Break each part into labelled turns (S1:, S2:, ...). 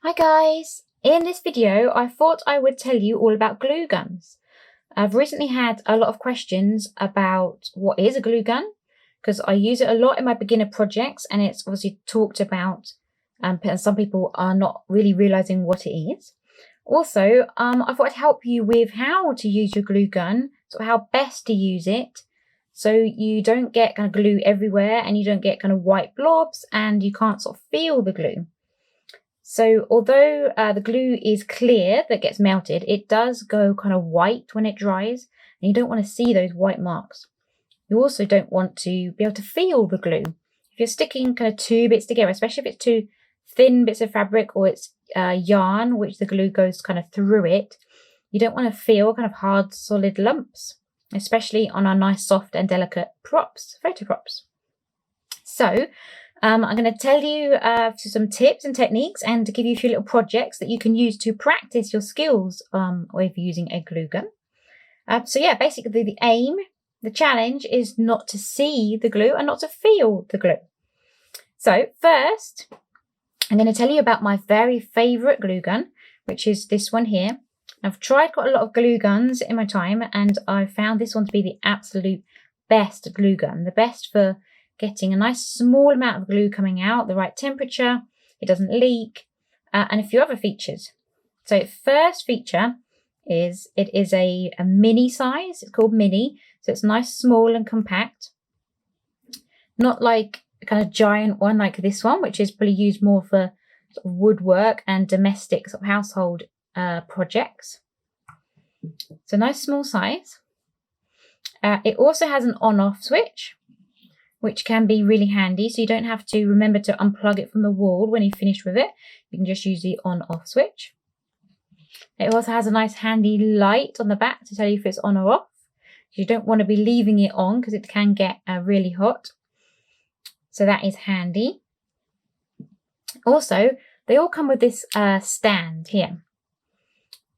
S1: Hi guys! In this video I thought I would tell you all about glue guns. I've recently had a lot of questions about what is a glue gun, because I use it a lot in my beginner projects and it's obviously talked about and some people are not really realising what it is. Also, I thought I'd help you with how to use your glue gun, so how best to use it, so you don't get kind of glue everywhere and you don't get kind of white blobs and you can't sort of feel the glue. So although the glue is clear that gets melted, it does go kind of white when it dries, and you don't want to see those white marks. You also don't want to be able to feel the glue. If you're sticking kind of two bits together, especially if it's two thin bits of fabric or it's yarn, which the glue goes kind of through it, you don't want to feel kind of hard, solid lumps, especially on our nice, soft and delicate props, photo props. So I'm going to tell you some tips and techniques and to give you a few little projects that you can use to practice your skills with using a glue gun. So yeah, basically the challenge is not to see the glue and not to feel the glue. So first, I'm going to tell you about my very favourite glue gun, which is this one here. I've tried quite a lot of glue guns in my time and I found this one to be the absolute best glue gun, the best for getting a nice small amount of glue coming out, the right temperature, it doesn't leak, and a few other features. So first feature is it is a mini size. It's called mini, so it's nice, small and compact. Not like a kind of giant one like this one, which is probably used more for sort of woodwork and domestic sort of household projects. So nice small size. It also has an on-off switch, which can be really handy, so you don't have to remember to unplug it from the wall when you finish with it. You can just use the on-off switch. It also has a nice handy light on the back to tell you if it's on or off. You don't want to be leaving it on because it can get really hot. So that is handy. Also, they all come with this stand here.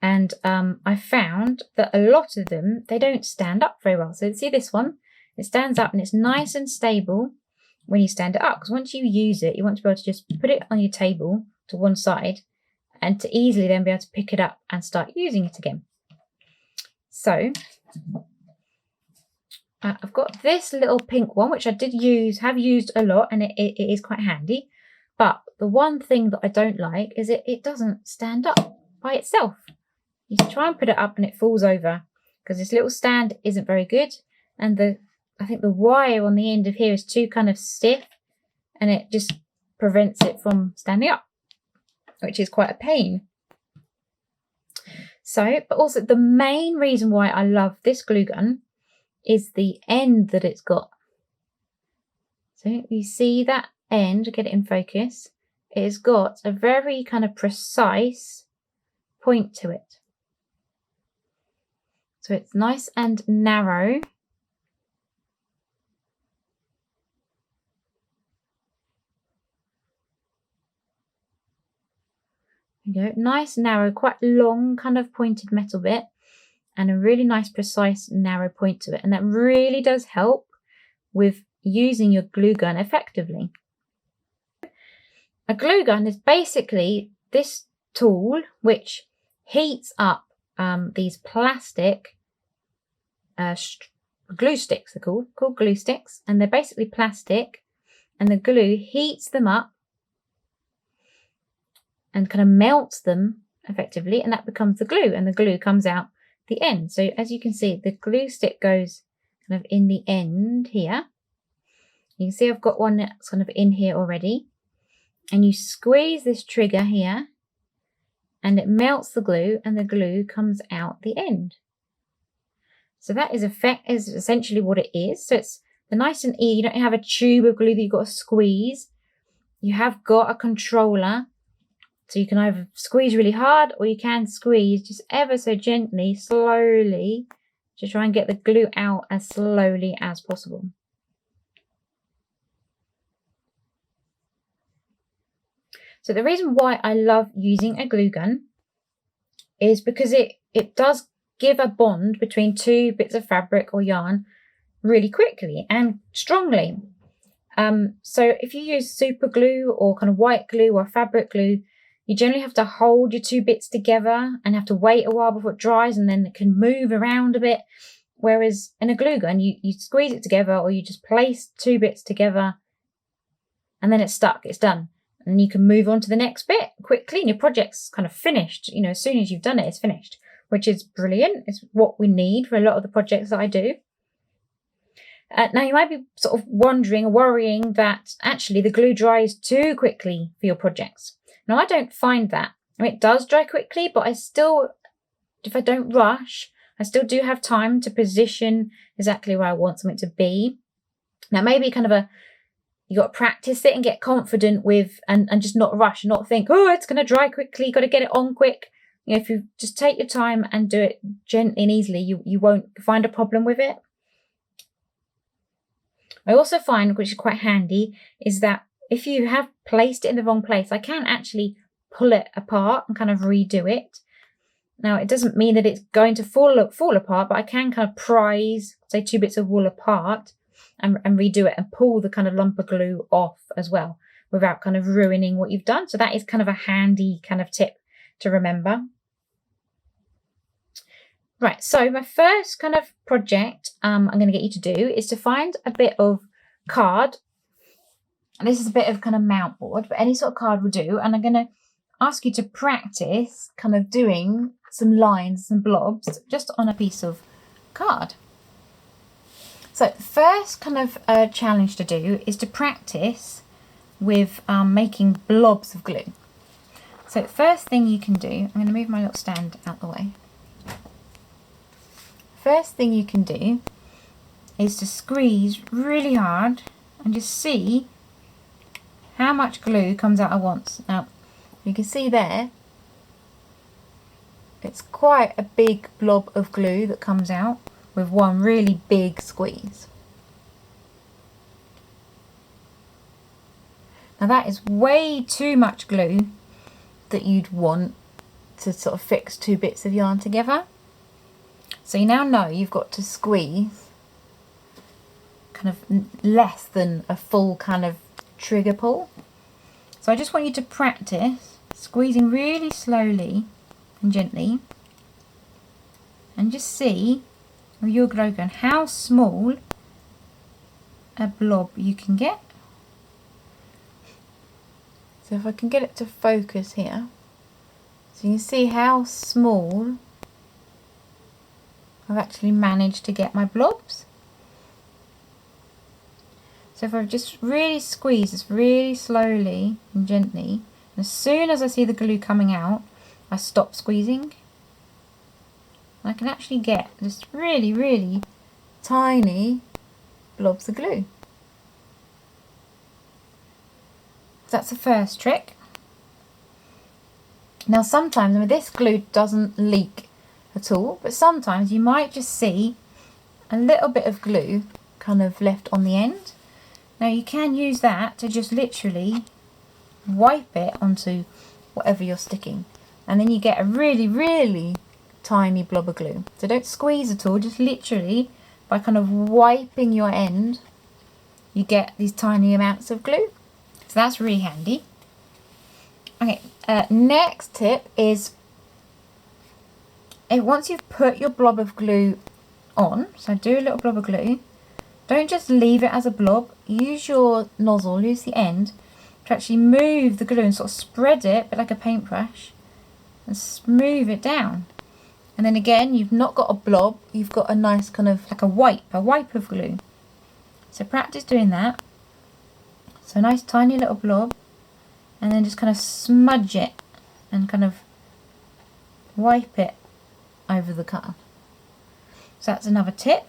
S1: And I found that a lot of them, they don't stand up very well. So see this one? It stands up and it's nice and stable when you stand it up, because once you use it, you want to be able to just put it on your table to one side and to easily then be able to pick it up and start using it again. So I've got this little pink one, which I have used a lot, and it is quite handy. But the one thing that I don't like is it doesn't stand up by itself. You try and put it up and it falls over because this little stand isn't very good, and I think the wire on the end of here is too kind of stiff and it just prevents it from standing up, which is quite a pain. So, but also the main reason why I love this glue gun is the end that it's got. So you see that end, get it in focus, it has got a very kind of precise point to it. So it's nice and narrow. There you go, nice, narrow, quite long kind of pointed metal bit and a really nice, precise, narrow point to it. And that really does help with using your glue gun effectively. A glue gun is basically this tool which heats up these plastic glue sticks, they're called glue sticks, and they're basically plastic, and the glue heats them up and kind of melts them effectively, and that becomes the glue, and the glue comes out the end. So as you can see, the glue stick goes kind of in the end here. You can see I've got one that's kind of in here already, and you squeeze this trigger here and it melts the glue and the glue comes out the end. So that is essentially what it is. So it's the nice and easy. You don't have a tube of glue that you've got to squeeze. You have got a controller, so you can either squeeze really hard or you can squeeze just ever so gently, slowly, to try and get the glue out as slowly as possible. So the reason why I love using a glue gun is because it does give a bond between two bits of fabric or yarn really quickly and strongly. So if you use super glue or kind of white glue or fabric glue, you generally have to hold your two bits together and have to wait a while before it dries, and then it can move around a bit. Whereas in a glue gun, you squeeze it together, or you just place two bits together and then it's stuck, it's done. And you can move on to the next bit quickly and your project's kind of finished. You know, as soon as you've done it, it's finished, which is brilliant. It's what we need for a lot of the projects that I do. Now, you might be sort of wondering or worrying that actually the glue dries too quickly for your projects. Now, I don't find that. I mean, it does dry quickly, but I still, if I don't rush, I still do have time to position exactly where I want something to be. Now, maybe kind of you got to practice it and get confident with, and just not rush and not think, oh, it's going to dry quickly, got to get it on quick. You know, if you just take your time and do it gently and easily, you won't find a problem with it. I also find, which is quite handy, is that if you have placed it in the wrong place, I can actually pull it apart and kind of redo it. Now, it doesn't mean that it's going to fall apart, but I can kind of prise, say, two bits of wool apart and redo it and pull the kind of lump of glue off as well without kind of ruining what you've done. So that is kind of a handy kind of tip to remember. Right, so my first kind of project I'm going to get you to do is to find a bit of card. And this is a bit of kind of mount board, but any sort of card will do. And I'm going to ask you to practice kind of doing some lines and blobs just on a piece of card. So the first kind of challenge to do is to practice with making blobs of glue. So the first thing you can do, I'm going to move my little stand out the way. First thing you can do is to squeeze really hard and just see how much glue comes out at once. Now, you can see there, it's quite a big blob of glue that comes out with one really big squeeze. Now that is way too much glue that you'd want to sort of fix two bits of yarn together. So you now know you've got to squeeze kind of less than a full kind of trigger pull. So I just want you to practice squeezing really slowly and gently and just see with your glue gun how small a blob you can get. So if I can get it to focus here, so you can see how small I've actually managed to get my blobs. So if I just really squeeze this really slowly and gently, and as soon as I see the glue coming out, I stop squeezing. I can actually get just really, really tiny blobs of glue. So that's the first trick. Now sometimes, I mean, this glue doesn't leak at all, but sometimes you might just see a little bit of glue kind of left on the end. Now you can use that to just literally wipe it onto whatever you're sticking, and then you get a really, really tiny blob of glue. So don't squeeze at all, just literally by kind of wiping your end, you get these tiny amounts of glue. So that's really handy. Okay, next tip is once you've put your blob of glue on, so do a little blob of glue, don't just leave it as a blob, use your nozzle, use the end, to actually move the glue and sort of spread it, a bit like a paintbrush, and smooth it down. And then again, you've not got a blob, you've got a nice kind of like a wipe of glue. So practice doing that. So a nice tiny little blob, and then just kind of smudge it and kind of wipe it over the card. So that's another tip.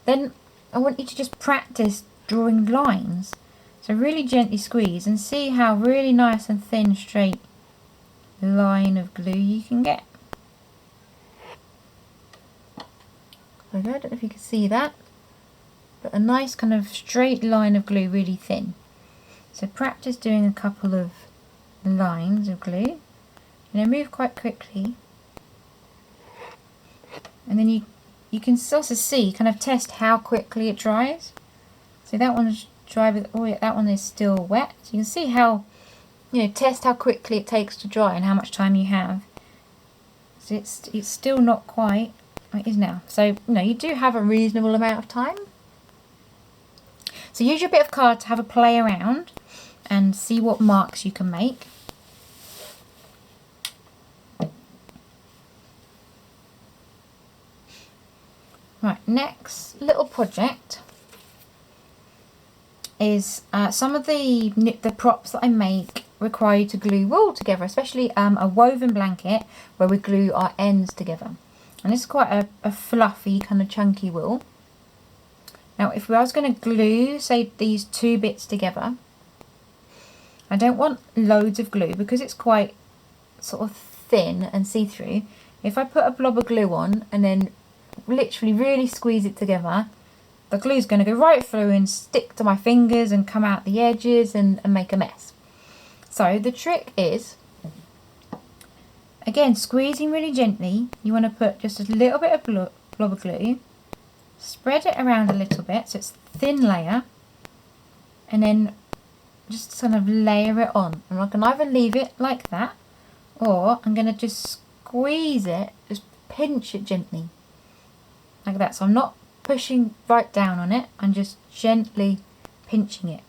S1: Then I want you to just practice drawing lines. So really gently squeeze and see how really nice and thin straight line of glue you can get. I don't know if you can see that, but a nice kind of straight line of glue, really thin. So practice doing a couple of lines of glue. Move quite quickly, and then you can also see, kind of test how quickly it dries. So that one's dry, oh yeah, that one is still wet. So you can see how test how quickly it takes to dry and how much time you have. So it's still not quite, it is now. So, you do have a reasonable amount of time. So use your bit of card to have a play around and see what marks you can make. Right, next little project is some of the props that I make require you to glue wool together, especially a woven blanket where we glue our ends together. And this is quite a fluffy, kind of chunky wool. Now, if I was going to glue, say, these two bits together, I don't want loads of glue because it's quite sort of thin and see-through. If I put a blob of glue on and then literally really squeeze it together, the glue's going to go right through and stick to my fingers and come out the edges and make a mess. So the trick is, again, squeezing really gently. You want to put just a little bit of blob of glue, spread it around a little bit so it's a thin layer, and then just kind of layer it on. And I can either leave it like that, or I'm going to just squeeze it, just pinch it gently like that. So I'm not pushing right down on it, I'm just gently pinching it,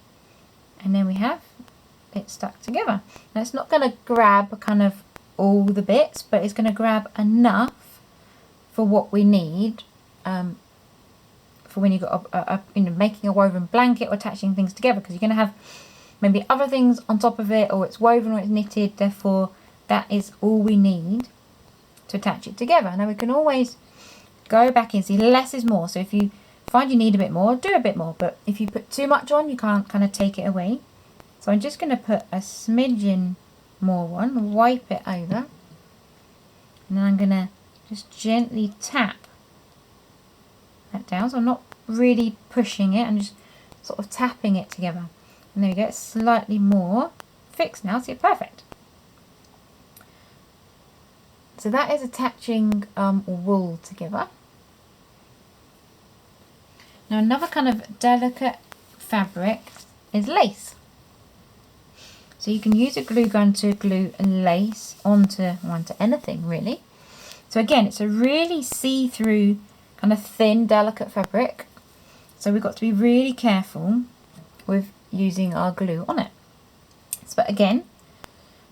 S1: and then we have it stuck together. Now it's not going to grab kind of all the bits, but it's going to grab enough for what we need for when you've got making a woven blanket or attaching things together, because you're going to have maybe other things on top of it, or it's woven or it's knitted, therefore that is all we need to attach it together. Now we can always go back in, see, less is more. So if you find you need a bit more, do a bit more, but if you put too much on, you can't kind of take it away. So I'm just going to put a smidgen more on, wipe it over, and then I'm going to just gently tap that down. So I'm not really pushing it, I'm just sort of tapping it together. And there we go, it's slightly more fixed now, so you're perfect. So that is attaching wool together. Now another kind of delicate fabric is lace. So you can use a glue gun to glue lace onto anything really. So again, it's a really see-through kind of thin, delicate fabric. So we've got to be really careful with using our glue on it. But again,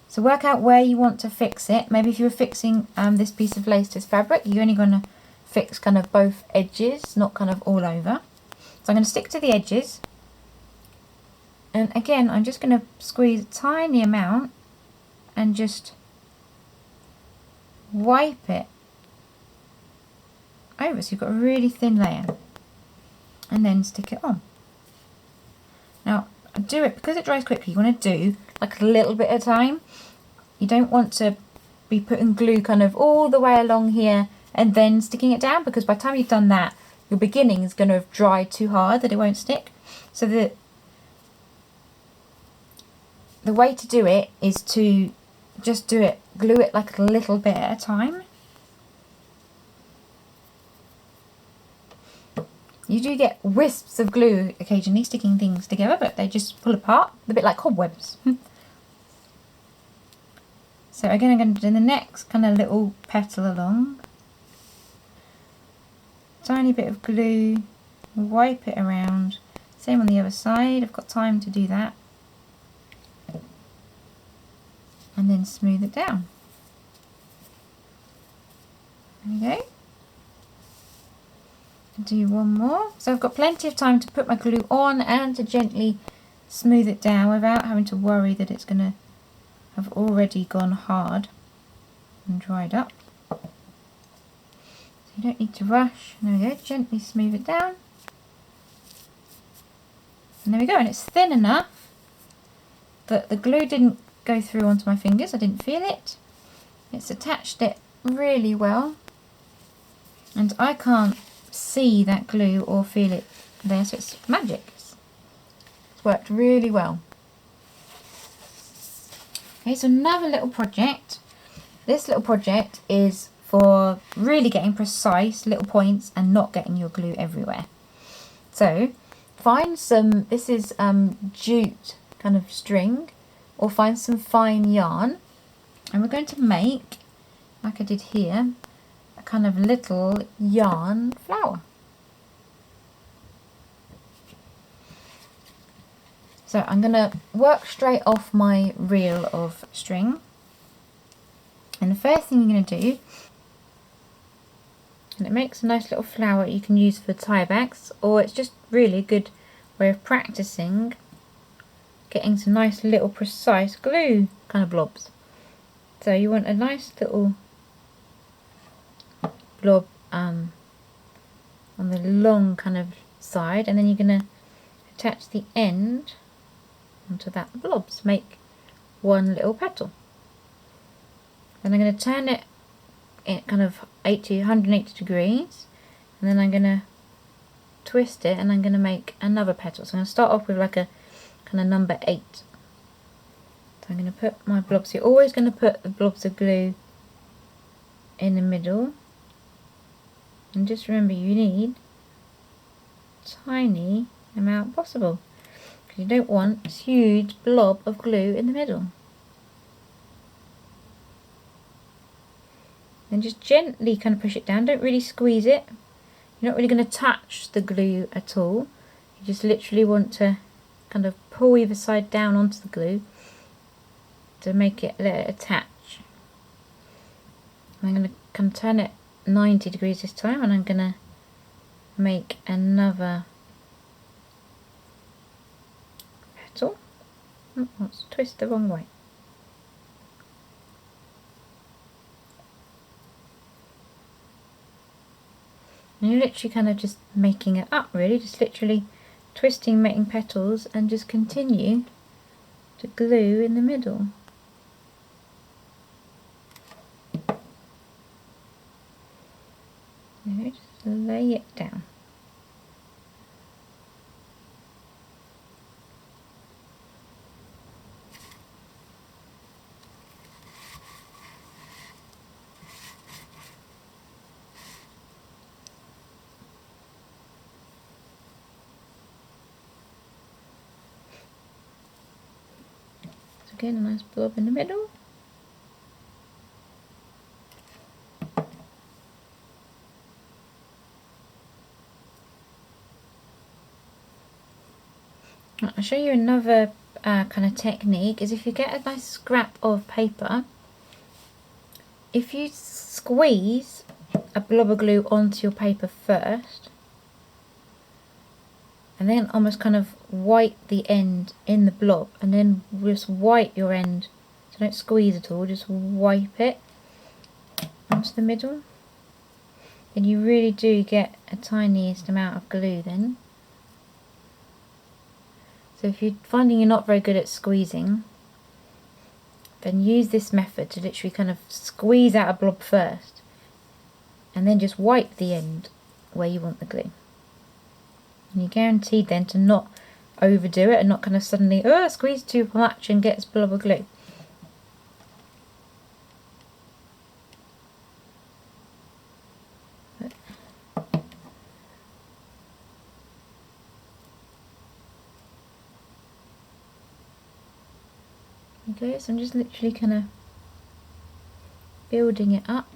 S1: so work out where you want to fix it. Maybe if you were fixing this piece of lace to this fabric, you're only going to fix kind of both edges, not kind of all over. So I'm going to stick to the edges. And again, I'm just going to squeeze a tiny amount and just wipe it over. So you've got a really thin layer. And then stick it on. Now, do it, because it dries quickly, you want to do like a little bit at a time. You don't want to be putting glue kind of all the way along here and then sticking it down, because by the time you've done that, your beginning is going to have dried too hard that it won't stick. So the way to do it is to just glue it like a little bit at a time. You do get wisps of glue occasionally sticking things together, but they just pull apart, a bit like cobwebs. So again, I'm going to do the next kind of little petal along. Tiny bit of glue, wipe it around. Same on the other side, I've got time to do that. And then smooth it down. There we go. Do one more. So I've got plenty of time to put my glue on and to gently smooth it down without having to worry that it's going to have already gone hard and dried up. So you don't need to rush. There we go, gently smooth it down. And there we go, and it's thin enough that the glue didn't go through onto my fingers, I didn't feel it. It's attached it really well, and I can't see that glue or feel it there, so it's magic. It's worked really well. Okay, so another little project. This little project is for really getting precise little points and not getting your glue everywhere. So find some, this is jute kind of string, or find some fine yarn, and we're going to make, like I did here, a kind of little yarn flower. So I'm going to work straight off my reel of string, and the first thing you're going to do, and it makes a nice little flower you can use for tie backs, or it's just really a good way of practicing getting some nice little precise glue kind of blobs. So you want a nice little blob on the long kind of side, and then you're going to attach the end onto that blobs, make one little petal. Then I'm going to turn it in kind of 180 degrees, and then I'm going to twist it and I'm going to make another petal. So I'm going to start off with like a kind of number 8. So I'm going to put my blobs, you're always going to put the blobs of glue in the middle, and just remember you need tiny amount possible, because you don't want this huge blob of glue in the middle. And just gently kind of push it down, don't really squeeze it. You're not really going to touch the glue at all. You just literally want to kind of pull either side down onto the glue to make it, let it attach. I'm going to kind of turn it 90 degrees this time, and I'm going to make another petal. Oh, let's twist the wrong way. And you're literally kind of just making it up, really, just literally twisting, making petals, and just continue to glue in the middle. Now just lay it down. So again, a nice blob in the middle. I'll show you another kind of technique, is if you get a nice scrap of paper, if you squeeze a blob of glue onto your paper first, and then almost kind of wipe the end in the blob, and then just wipe your end, so don't squeeze at all, just wipe it onto the middle, then you really do get a tiniest amount of glue then. So if you're finding you're not very good at squeezing, then use this method to literally kind of squeeze out a blob first, and then just wipe the end where you want the glue. And you're guaranteed then to not overdo it and not kind of suddenly squeeze too much and get this blob of glue. Okay, so I'm just literally kind of building it up.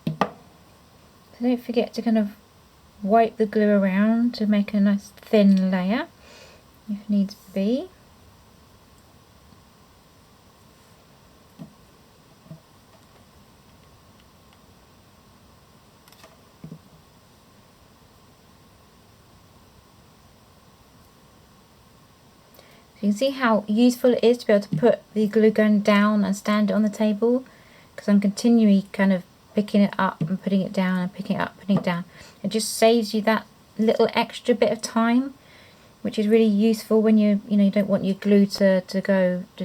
S1: So don't forget to kind of wipe the glue around to make a nice thin layer if needs be. So you can see how useful it is to be able to put the glue gun down and stand it on the table, because I'm continually kind of picking it up and putting it down and picking it up, putting it down. It just saves you that little extra bit of time, which is really useful when you don't want your glue to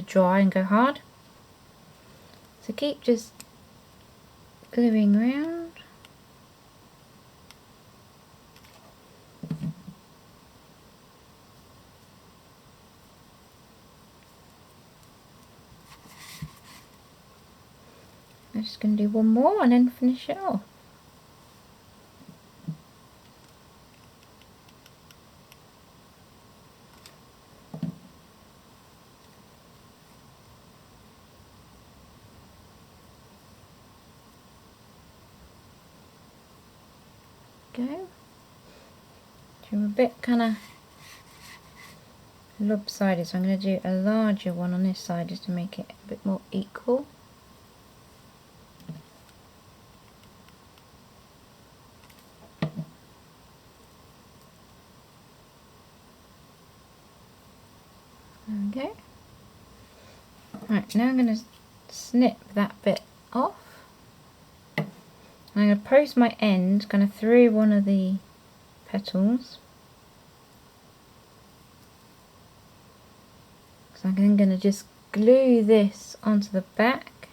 S1: dry and go hard. So keep just gluing around. I'm just going to do one more and then finish it off. go. So I'm a bit kind of lopsided, so I'm going to do a larger one on this side just to make it a bit more equal. There we go. Right, now I'm going to snip that bit off. I'm going to post my end kind of through one of the petals. So I'm then going to just glue this onto the back.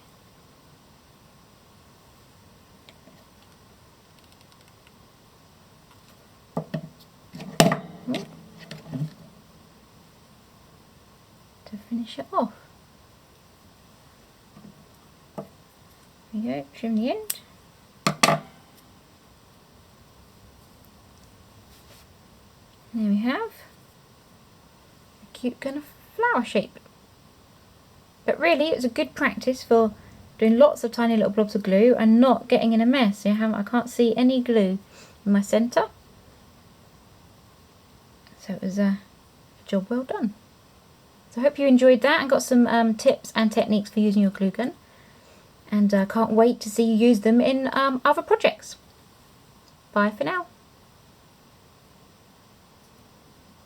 S1: To finish it off. There we go, trim the end. There we have a cute kind of flower shape. But really it's a good practice for doing lots of tiny little blobs of glue and not getting in a mess. I can't see any glue in my centre. So it was a job well done. So I hope you enjoyed that and got some tips and techniques for using your glue gun. And can't wait to see you use them in other projects. Bye for now.